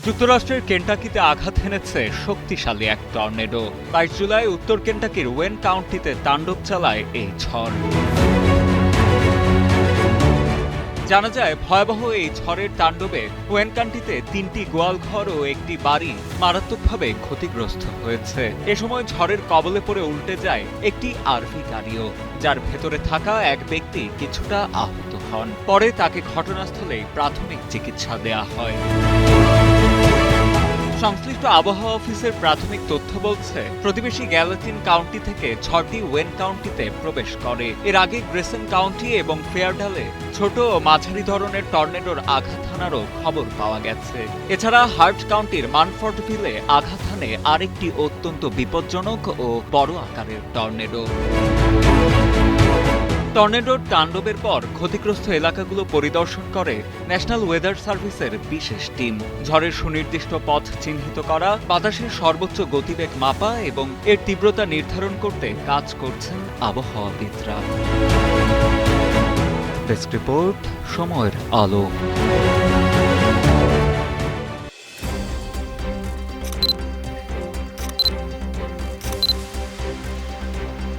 যুক্তরাষ্ট্রের কেন্টাকিতে আঘাত হেনেছে শক্তিশালী এক টর্নেডো। ২২ জুলাই উত্তর কেন্টাকির ওয়েন কাউন্টিতে তাণ্ডব চালায় এই ঝড়। জানা যায়, ভয়াবহ এই ঝড়ের তাণ্ডবে ওয়েন কাউন্টিতে ৩টি গোয়ালঘর ও একটি বাড়ি মারাত্মকভাবে ক্ষতিগ্রস্ত হয়েছে। এ সময় ঝড়ের কবলে পড়ে উল্টে যায় একটি আরভি গাড়িও, যার ভেতরে থাকা এক ব্যক্তি কিছুটা আহত হন। পরে তাকে ঘটনাস্থলেই প্রাথমিক চিকিৎসা দেয়া হয়। সংশ্লিষ্ট আবহাওয়া অফিসের প্রাথমিক তথ্য বলছে, প্রতিবেশী গ্যালাটিন কাউন্টি থেকে ঝড়টি ওয়েন কাউন্টিতে প্রবেশ করে। এর আগে গ্রেসন কাউন্টি এবং ফেয়ারডালে ছোট ও মাঝারি ধরনের টর্নেডোর আঘাত হানারও খবর পাওয়া গেছে। এছাড়া হার্ট কাউন্টির মানফোর্ডভিলে আঘাত হানে আরেকটি অত্যন্ত বিপজ্জনক ও বড় আকারের টর্নেডো। টর্নেডোর তাণ্ডবের পর ক্ষতিগ্রস্ত এলাকাগুলো পরিদর্শন করে ন্যাশনাল ওয়েদার সার্ভিসের বিশেষ টিম। ঝড়ের সুনির্দিষ্ট পথ চিহ্নিত করা, বাতাসের সর্বোচ্চ গতিবেগ মাপা এবং এর তীব্রতা নির্ধারণ করতে কাজ করছেন আবহাওয়াবিদরা। ডেস্ক রিপোর্ট, সময়ের আলো।